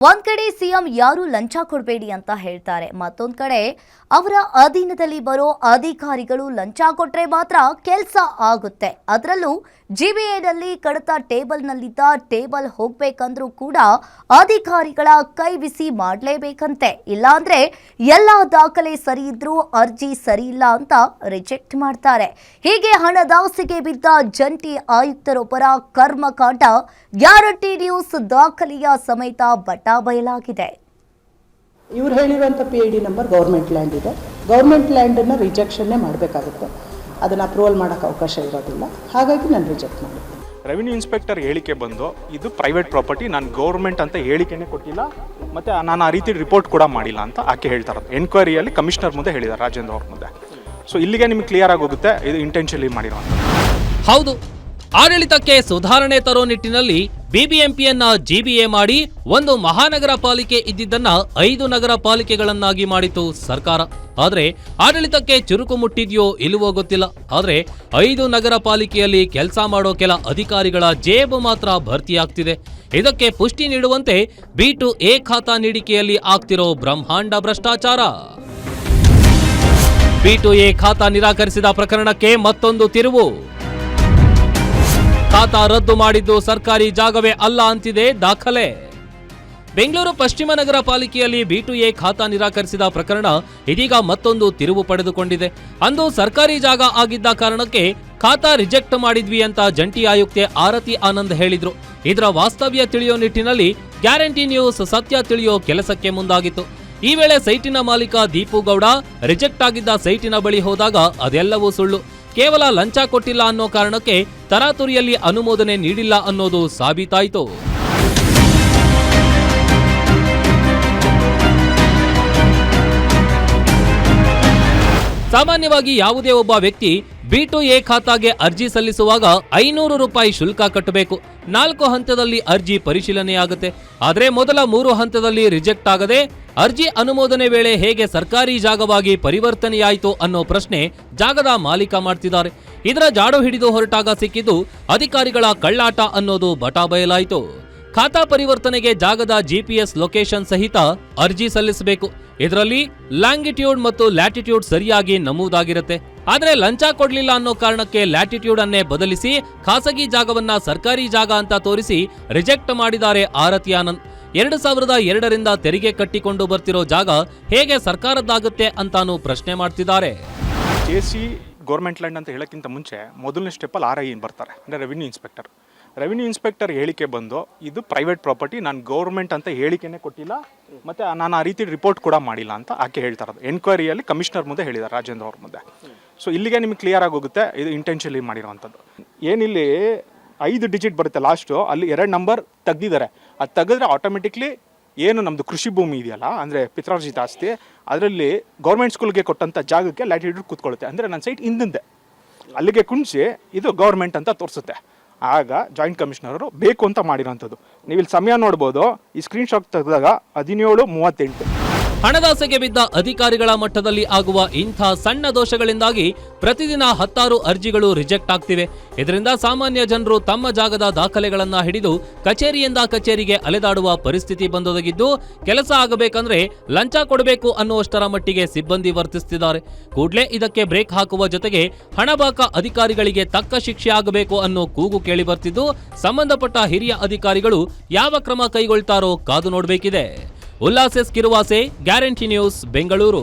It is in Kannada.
ಒಂದ್ ಕಡೆ ಸಿಎಂ ಯಾರು ಲಂಚ ಕೊಡಬೇಡಿ ಅಂತ ಹೇಳ್ತಾರೆ, ಮತ್ತೊಂದ್ ಕಡೆ ಅವರ ಅಧೀನದಲ್ಲಿ ಬರೋ ಅಧಿಕಾರಿಗಳು ಲಂಚ ಕೊಟ್ರೆ ಮಾತ್ರ ಕೆಲಸ ಆಗುತ್ತೆ. ಅದರಲ್ಲೂ ಜಿಬಿಎನಲ್ಲಿ ಕಡತ ಟೇಬಲ್ನಲ್ಲಿದ್ದ ಟೇಬಲ್ ಹೋಗ್ಬೇಕಂದ್ರೂ ಕೂಡ ಅಧಿಕಾರಿಗಳ ಕೈ ಬಿಸಿ ಮಾಡಲೇಬೇಕಂತೆ. ಇಲ್ಲಾಂದ್ರೆ ಎಲ್ಲ ದಾಖಲೆ ಸರಿ ಇದ್ರೂ ಅರ್ಜಿ ಸರಿ ಇಲ್ಲ ಅಂತ ರಿಜೆಕ್ಟ್ ಮಾಡ್ತಾರೆ. ಹೀಗೆ ಹಣದಾಸೆಗೆ ಬಿದ್ದ ಜಂಟಿ ಆಯುಕ್ತರೊಬ್ಬರ ಕರ್ಮಕಾಂಡ ಗ್ಯಾರಂಟಿ ನ್ಯೂಸ್ ದಾಖಲೆಯ ಸಮೇತ ಬಯಲಾಗಿದೆ. ಇವ್ರು ಹೇಳಿರುವಂಥ PID ನಂಬರ್ ಗೌರ್ಮೆಂಟ್ ಲ್ಯಾಂಡ್ ಇದೆ. ಗೌರ್ಮೆಂಟ್ ಲ್ಯಾಂಡನ್ನು ರಿಜೆಕ್ಷನ್ನೇ ಮಾಡಬೇಕಾಗುತ್ತೆ. ಅದನ್ನು ಅಪ್ರೂವಲ್ ಮಾಡೋಕ್ಕೆ ಅವಕಾಶ ಇರೋದಿಲ್ಲ. ಹಾಗಾಗಿ ನಾನು ರಿಜೆಕ್ಟ್ ಮಾಡಿದ್ದೆ. ರೆವಿನ್ಯೂ ಇನ್ಸ್ಪೆಕ್ಟರ್ ಹೇಳಿಕೆ ಬಂದು ಇದು ಪ್ರೈವೇಟ್ ಪ್ರಾಪರ್ಟಿ, ನಾನು ಗೌರ್ಮೆಂಟ್ ಅಂತ ಹೇಳಿಕೆನೇ ಕೊಟ್ಟಿಲ್ಲ, ಮತ್ತು ನಾನು ಆ ರೀತಿ ರಿಪೋರ್ಟ್ ಕೂಡ ಮಾಡಿಲ್ಲ ಅಂತ ಆಕೆ ಹೇಳ್ತಾರೆ. ಎನ್ಕ್ವೈರಿಯಲ್ಲಿ ಕಮಿಷನರ್ ಮುಂದೆ ಹೇಳಿದ್ದಾರೆ, ರಾಜೇಂದ್ರ ಅವ್ರ ಮುಂದೆ. ಸೊ ಇಲ್ಲಿಗೆ ನಿಮ್ಗೆ ಕ್ಲಿಯರ್ ಆಗೋಗುತ್ತೆ ಇದು ಇಂಟೆನ್ಷನಲಿ ಮಾಡಿರುವಂಥದ್ದು. ಹೌದು, ಆಡಳಿತಕ್ಕೆ ಸುಧಾರಣೆ ತರೋ ನಿಟ್ಟಿನಲ್ಲಿ ಬಿಬಿಎಂಪಿಯನ್ನ ಜಿಬಿಎ ಮಾಡಿ ಒಂದು ಮಹಾನಗರ ಪಾಲಿಕೆ ಇದ್ದಿದ್ದನ್ನ 5 ನಗರ ಪಾಲಿಕೆಗಳನ್ನಾಗಿ ಮಾಡಿತು ಸರ್ಕಾರ. ಆದ್ರೆ ಆಡಳಿತಕ್ಕೆ ಚುರುಕು ಮುಟ್ಟಿದ್ಯೋ ಇಲ್ಲವೋ ಗೊತ್ತಿಲ್ಲ. ಆದ್ರೆ 5 ನಗರ ಪಾಲಿಕೆಯಲ್ಲಿ ಕೆಲಸ ಮಾಡೋ ಕೆಲ ಅಧಿಕಾರಿಗಳ ಜೇಬು ಮಾತ್ರ ಭರ್ತಿಯಾಗ್ತಿದೆ. ಇದಕ್ಕೆ ಪುಷ್ಟಿ ನೀಡುವಂತೆ B2A ಖಾತಾ ನೀಡಿಕೆಯಲ್ಲಿ ಆಗ್ತಿರೋ ಬ್ರಹ್ಮಾಂಡ ಭ್ರಷ್ಟಾಚಾರ. B2A ಖಾತಾ ನಿರಾಕರಿಸಿದ ಪ್ರಕರಣಕ್ಕೆ ಮತ್ತೊಂದು ತಿರುವು. ಖಾತಾ ರದ್ದು ಮಾಡಿದ್ದು ಸರ್ಕಾರಿ ಜಾಗವೇ ಅಲ್ಲ ಅಂತಿದೆ ದಾಖಲೆ. ಬೆಂಗಳೂರು ಪಶ್ಚಿಮ ನಗರ ಪಾಲಿಕೆಯಲ್ಲಿ B2A ಖಾತಾ ನಿರಾಕರಿಸಿದ ಪ್ರಕರಣ ಇದೀಗ ಮತ್ತೊಂದು ತಿರುವು ಪಡೆದುಕೊಂಡಿದೆ. ಅಂದು ಸರ್ಕಾರಿ ಜಾಗ ಆಗಿದ್ದ ಕಾರಣಕ್ಕೆ ಖಾತಾ ರಿಜೆಕ್ಟ್ ಮಾಡಿದ್ವಿ ಅಂತ ಜಂಟಿ ಆಯುಕ್ತೆ ಆರತಿ ಆನಂದ್ ಹೇಳಿದ್ರು. ಇದರ ವಾಸ್ತವ್ಯ ತಿಳಿಯೋ ನಿಟ್ಟಿನಲ್ಲಿ ಗ್ಯಾರಂಟಿ ನ್ಯೂಸ್ ಸತ್ಯ ತಿಳಿಯೋ ಕೆಲಸಕ್ಕೆ ಮುಂದಾಗಿತ್ತು. ಈ ವೇಳೆ ಸೈಟಿನ ಮಾಲೀಕ ದೀಪು ಗೌಡ ರಿಜೆಕ್ಟ್ ಆಗಿದ್ದ ಸೈಟಿನ ಬಳಿ ಹೋದಾಗ ಅದೆಲ್ಲವೂ ಸುಳ್ಳು, ಕೇವಲ ಲಂಚ ಕೊಟ್ಟಿಲ್ಲ ಅನ್ನೋ ಕಾರಣಕ್ಕೆ ತರಾತುರಿಯಲ್ಲಿ ಅನುಮೋದನೆ ನೀಡಿಲ್ಲ ಅನ್ನೋದು ಸಾಬೀತಾಯಿತು. ಸಾಮಾನ್ಯವಾಗಿ ಯಾವುದೇ ಒಬ್ಬ ವ್ಯಕ್ತಿ B2A ಖಾತಾಗೆ ಅರ್ಜಿ ಸಲ್ಲಿಸುವಾಗ 500 ರೂಪಾಯಿ ಶುಲ್ಕ ಕಟ್ಟಬೇಕು. 4 ಹಂತದಲ್ಲಿ ಅರ್ಜಿ ಪರಿಶೀಲನೆಯಾಗುತ್ತೆ. ಆದರೆ ಮೊದಲ 3 ಹಂತದಲ್ಲಿ ರಿಜೆಕ್ಟ್ ಆಗದೆ ಅರ್ಜಿ ಅನುಮೋದನೆ ವೇಳೆ ಹೇಗೆ ಸರ್ಕಾರಿ ಜಾಗವಾಗಿ ಪರಿವರ್ತನೆಯಾಯಿತು ಅನ್ನೋ ಪ್ರಶ್ನೆ ಜಾಗದ ಮಾಲೀಕ ಮಾಡ್ತಿದ್ದಾರೆ. ಇದರ ಜಾಡು ಹಿಡಿದು ಹೊರಟಾಗ ಸಿಕ್ಕಿದ್ದು ಅಧಿಕಾರಿಗಳ ಕಳ್ಳಾಟ ಅನ್ನೋದು ಬಯಲಾಯಿತು. ಖಾತಾ ಪರಿವರ್ತನೆಗೆ ಜಾಗದ GPS ಲೊಕೇಶನ್ ಸಹಿತ ಅರ್ಜಿ ಸಲ್ಲಿಸಬೇಕು. ಇದರಲ್ಲಿ ಲ್ಯಾಂಗಿಟ್ಯೂಡ್ ಮತ್ತು ಲ್ಯಾಟಿಟ್ಯೂಡ್ ಸರಿಯಾಗಿ ನಮೂದಾಗಿರುತ್ತೆ. ಆದ್ರೆ ಲಂಚ ಕೊಡ್ಲಿಲ್ಲ ಅನ್ನೋ ಕಾರಣಕ್ಕೆ ಲ್ಯಾಟಿಟ್ಯೂಡ್ ಅನ್ನೇ ಬದಲಿಸಿ ಖಾಸಗಿ ಜಾಗವನ್ನ ಸರ್ಕಾರಿ ಜಾಗ ಅಂತ ತೋರಿಸಿ ರಿಜೆಕ್ಟ್ ಮಾಡಿದ್ದಾರೆ ಆರತಿ ಆನಂದ್. 2002ರಿಂದ ತೆರಿಗೆ ಕಟ್ಟಿಕೊಂಡು ಬರ್ತಿರೋ ಜಾಗ ಹೇಗೆ ಸರ್ಕಾರದ್ದಾಗುತ್ತೆ ಅಂತಾನು ಪ್ರಶ್ನೆ ಮಾಡ್ತಿದ್ದಾರೆ. JC ಗೌರ್ಮೆಂಟ್ ಲ್ಯಾಂಡ್ ಅಂತ ಹೇಳೋಕ್ಕಿಂತ ಮುಂಚೆ ಮೊದಲನೇ ಸ್ಟೆಪ್ಪಲ್ಲಿ RI ಬರ್ತಾರೆ, ಅಂದರೆ ರೆವಿನ್ಯೂ ಇನ್ಸ್ಪೆಕ್ಟರ್ ಹೇಳಿಕೆ ಬಂದು ಇದು ಪ್ರೈವೇಟ್ ಪ್ರಾಪರ್ಟಿ, ನಾನು ಗೌರ್ಮೆಂಟ್ ಅಂತ ಹೇಳಿಕೆನೇ ಕೊಟ್ಟಿಲ್ಲ, ಮತ್ತು ನಾನು ಆ ರೀತಿ ರಿಪೋರ್ಟ್ ಕೂಡ ಮಾಡಿಲ್ಲ ಅಂತ ಆಕೆ ಹೇಳ್ತಾರೆ. ಎನ್ಕ್ವೈರಿಯಲ್ಲಿ ಕಮಿಷನರ್ ಮುಂದೆ ಹೇಳಿದ್ದಾರೆ, ರಾಜೇಂದ್ರ ಅವ್ರ ಮುಂದೆ. ಸೊ ಇಲ್ಲಿಗೆ ನಿಮ್ಗೆ ಕ್ಲಿಯರ್ ಆಗೋಗುತ್ತೆ ಇದು ಇಂಟೆನ್ಷನಲಿ ಮಾಡಿರೋವಂಥದ್ದು. ಏನಿಲ್ಲಿ 5 ಡಿಜಿಟ್ ಬರುತ್ತೆ ಲಾಸ್ಟು, ಅಲ್ಲಿ 2 ನಂಬರ್ ತೆಗ್ದಿದ್ದಾರೆ. ಅದು ತೆಗೆದ್ರೆ ಆಟೋಮೆಟಿಕ್ಲಿ ಏನು ನಮ್ಮದು ಕೃಷಿ ಭೂಮಿ ಇದೆಯಲ್ಲ, ಅಂದರೆ ಪಿತ್ರಾರ್ಜಿತ ಆಸ್ತಿ, ಅದರಲ್ಲಿ ಗೌರ್ಮೆಂಟ್ ಸ್ಕೂಲ್ಗೆ ಕೊಟ್ಟಂಥ ಜಾಗಕ್ಕೆ ಲ್ಯಾಟಿಟ್ಯೂಡ್ ಕೂತ್ಕೊಳ್ಳುತ್ತೆ. ಅಂದರೆ ನನ್ನ ಸೈಟ್ ಹಿಂದೆ ಅಲ್ಲಿಗೆ ಕುಣಿಸಿ ಇದು ಗೌರ್ಮೆಂಟ್ ಅಂತ ತೋರಿಸುತ್ತೆ. ಆಗ ಜಾಯಿಂಟ್ ಕಮಿಷನರು ಬೇಕು ಅಂತ ಮಾಡಿರೋಂಥದ್ದು. ನೀವು ಇಲ್ಲಿ ಸಮಯ ನೋಡ್ಬೋದು, ಈ ಸ್ಕ್ರೀನ್ಶಾಟ್ ತೆಗೆದಾಗ 17:38. ಹಣದಾಸೆಗೆ ಬಿದ್ದ ಅಧಿಕಾರಿಗಳ ಮಟ್ಟದಲ್ಲಿ ಆಗುವ ಇಂಥ ಸಣ್ಣ ದೋಷಗಳಿಂದಾಗಿ ಪ್ರತಿದಿನ 10 ಅರ್ಜಿಗಳು ರಿಜೆಕ್ಟ್ ಆಗ್ತಿವೆ. ಇದರಿಂದ ಸಾಮಾನ್ಯ ಜನರು ತಮ್ಮ ಜಾಗದ ದಾಖಲೆಗಳನ್ನ ಹಿಡಿದು ಕಚೇರಿಯಿಂದ ಕಚೇರಿಗೆ ಅಲೆದಾಡುವ ಪರಿಸ್ಥಿತಿ ಬಂದೊದಗಿದ್ದು, ಕೆಲಸ ಆಗಬೇಕಂದ್ರೆ ಲಂಚ ಕೊಡಬೇಕು ಅನ್ನುವಷ್ಟರ ಮಟ್ಟಿಗೆ ಸಿಬ್ಬಂದಿ ವರ್ತಿಸುತ್ತಿದ್ದಾರೆ. ಕೂಡಲೇ ಇದಕ್ಕೆ ಬ್ರೇಕ್ ಹಾಕುವ ಜೊತೆಗೆ ಹಣಬಾಕ ಅಧಿಕಾರಿಗಳಿಗೆ ತಕ್ಕ ಶಿಕ್ಷೆ ಆಗಬೇಕು ಅನ್ನೋ ಕೂಗು ಕೇಳಿ ಬರ್ತಿದ್ದು, ಸಂಬಂಧಪಟ್ಟ ಹಿರಿಯ ಅಧಿಕಾರಿಗಳು ಯಾವ ಕ್ರಮ ಕೈಗೊಳ್ತಾರೋ ಕಾದು ನೋಡಬೇಕಿದೆ. Ullas Kiruvase, guarantee news, Bengaluru.